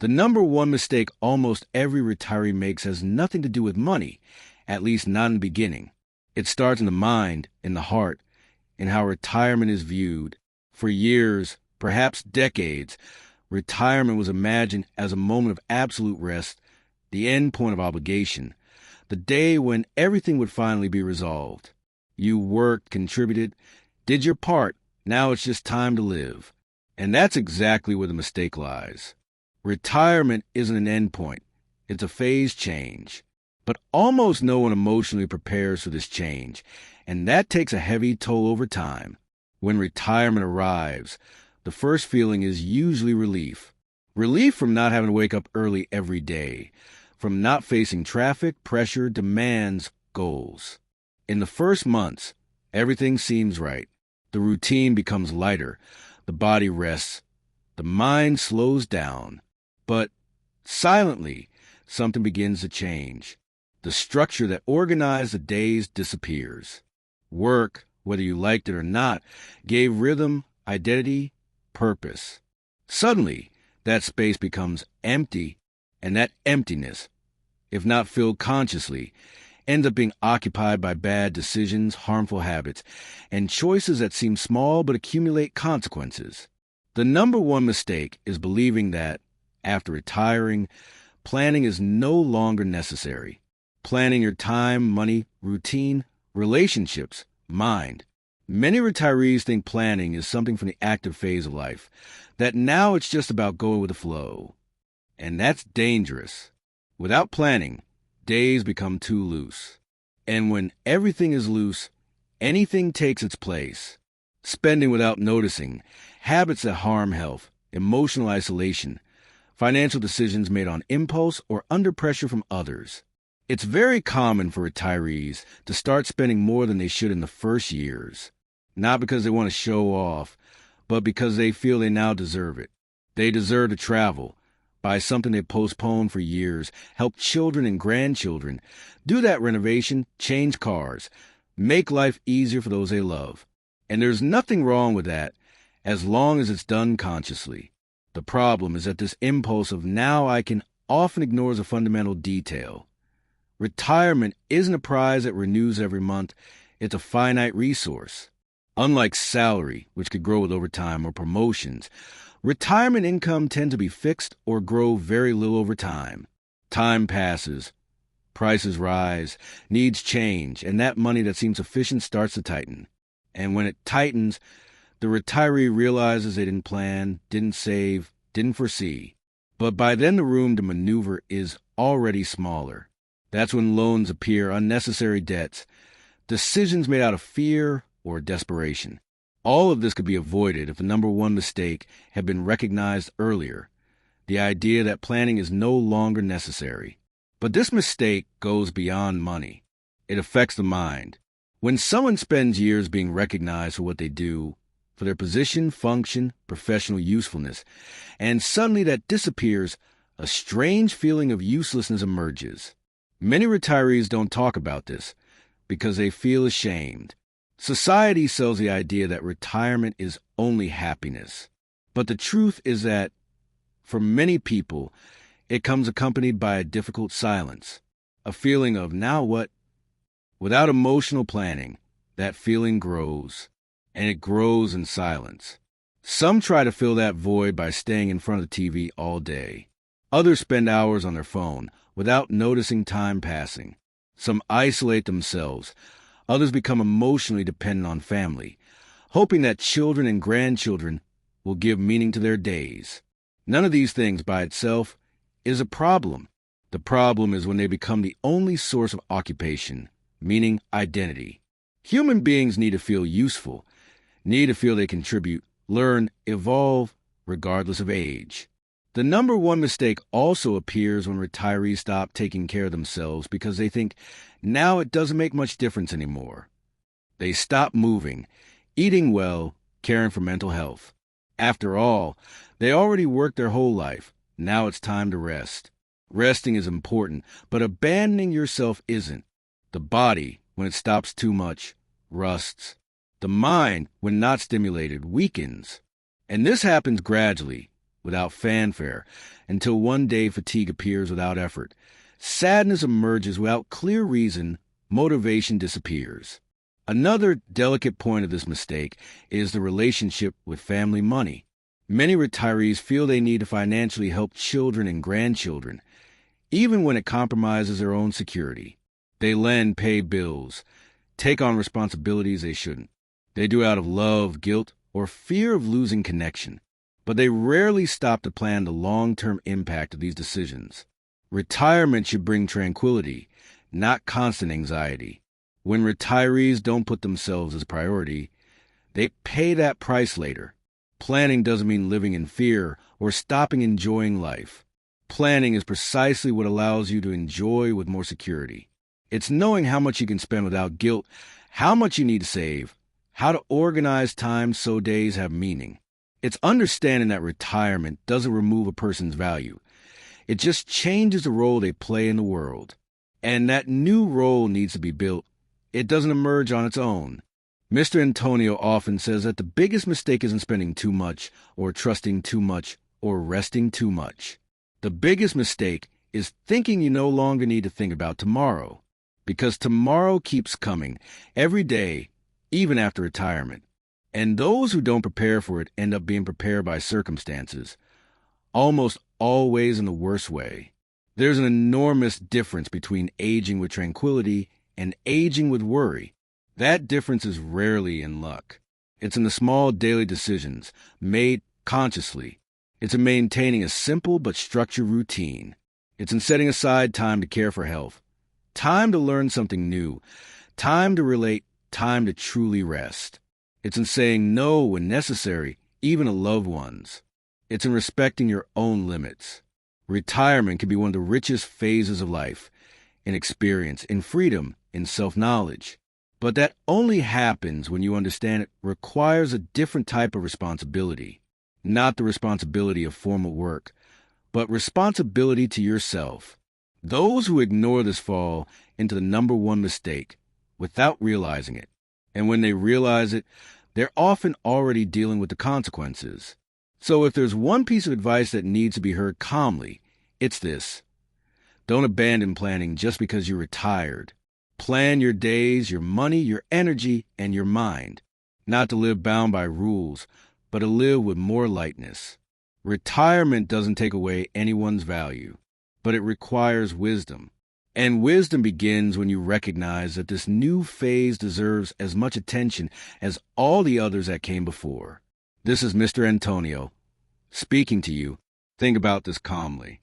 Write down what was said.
The number one mistake almost every retiree makes has nothing to do with money, at least not in the beginning. It starts in the mind, in the heart, in how retirement is viewed. For years, perhaps decades, retirement was imagined as a moment of absolute rest, the end point of obligation, the day when everything would finally be resolved. You worked, contributed, did your part, now it's just time to live. And that's exactly where the mistake lies. Retirement isn't an end point, it's a phase change. But almost no one emotionally prepares for this change, and that takes a heavy toll over time. When retirement arrives, the first feeling is usually relief. Relief from not having to wake up early every day, from not facing traffic, pressure, demands, goals. In the first months, everything seems right. The routine becomes lighter, the body rests, the mind slows down. But silently, something begins to change. The structure that organized the days disappears. Work, whether you liked it or not, gave rhythm, identity, purpose. Suddenly, that space becomes empty, and that emptiness, if not filled consciously, ends up being occupied by bad decisions, harmful habits, and choices that seem small but accumulate consequences. The number one mistake is believing that, after retiring, planning is no longer necessary. Planning your time, money, routine, relationships, mind. Many retirees think planning is something from the active phase of life, that now it's just about going with the flow. And that's dangerous. Without planning, days become too loose. And when everything is loose, anything takes its place. Spending without noticing, habits that harm health, emotional isolation, financial decisions made on impulse or under pressure from others. It's very common for retirees to start spending more than they should in the first years, not because they want to show off, but because they feel they now deserve it. They deserve to travel, buy something they postponed for years, help children and grandchildren, do that renovation, change cars, make life easier for those they love. And there's nothing wrong with that as long as it's done consciously. The problem is that this impulse of now I can often ignores a fundamental detail. Retirement isn't a prize that renews every month. It's a finite resource. Unlike salary, which could grow with overtime, or promotions, retirement income tends to be fixed or grow very little over time. Time passes, prices rise, needs change, and that money that seems sufficient starts to tighten. And when it tightens, the retiree realizes they didn't plan, didn't save, didn't foresee. But by then the room to maneuver is already smaller. That's when loans appear, unnecessary debts, decisions made out of fear or desperation. All of this could be avoided if the number one mistake had been recognized earlier, the idea that planning is no longer necessary. But this mistake goes beyond money. It affects the mind. When someone spends years being recognized for what they do, for their position, function, professional usefulness, and suddenly that disappears, a strange feeling of uselessness emerges. Many retirees don't talk about this because they feel ashamed. Society sells the idea that retirement is only happiness. But the truth is that, for many people, it comes accompanied by a difficult silence, a feeling of now what? Without emotional planning, that feeling grows, and it grows in silence. Some try to fill that void by staying in front of the TV all day. Others spend hours on their phone without noticing time passing. Some isolate themselves. Others become emotionally dependent on family, hoping that children and grandchildren will give meaning to their days. None of these things by itself is a problem. The problem is when they become the only source of occupation, meaning identity. Human beings need to feel useful, need to feel they contribute, learn, evolve, regardless of age. The number one mistake also appears when retirees stop taking care of themselves because they think now it doesn't make much difference anymore. They stop moving, eating well, caring for mental health. After all, they already worked their whole life. Now it's time to rest. Resting is important, but abandoning yourself isn't. The body, when it stops too much, rusts. The mind, when not stimulated, weakens. And this happens gradually, without fanfare, until one day fatigue appears without effort. Sadness emerges without clear reason, motivation disappears. Another delicate point of this mistake is the relationship with family money. Many retirees feel they need to financially help children and grandchildren, even when it compromises their own security. They lend, pay bills, take on responsibilities they shouldn't. They do out of love, guilt, or fear of losing connection. But they rarely stop to plan the long-term impact of these decisions. Retirement should bring tranquility, not constant anxiety. When retirees don't put themselves as a priority, they pay that price later. Planning doesn't mean living in fear or stopping enjoying life. Planning is precisely what allows you to enjoy with more security. It's knowing how much you can spend without guilt, how much you need to save, how to organize time so days have meaning. It's understanding that retirement doesn't remove a person's value. It just changes the role they play in the world. And that new role needs to be built. It doesn't emerge on its own. Mr. Antonio often says that the biggest mistake isn't spending too much, or trusting too much, or resting too much. The biggest mistake is thinking you no longer need to think about tomorrow, because tomorrow keeps coming, every day, even after retirement. And those who don't prepare for it end up being prepared by circumstances, almost always in the worst way. There's an enormous difference between aging with tranquility and aging with worry. That difference is rarely in luck. It's in the small daily decisions made consciously. It's in maintaining a simple but structured routine. It's in setting aside time to care for health, time to learn something new, time to relate, time to truly rest. It's in saying no when necessary, even to loved ones. It's in respecting your own limits. Retirement can be one of the richest phases of life, in experience, in freedom, in self-knowledge. But that only happens when you understand it requires a different type of responsibility. Not the responsibility of formal work, but responsibility to yourself. Those who ignore this fall into the number one mistake without realizing it. And when they realize it, they're often already dealing with the consequences. So if there's one piece of advice that needs to be heard calmly, it's this. Don't abandon planning just because you're retired. Plan your days, your money, your energy, and your mind. Not to live bound by rules, but to live with more lightness. Retirement doesn't take away anyone's value, but it requires wisdom. And wisdom begins when you recognize that this new phase deserves as much attention as all the others that came before. This is Mr. Antonio, speaking to you. Think about this calmly.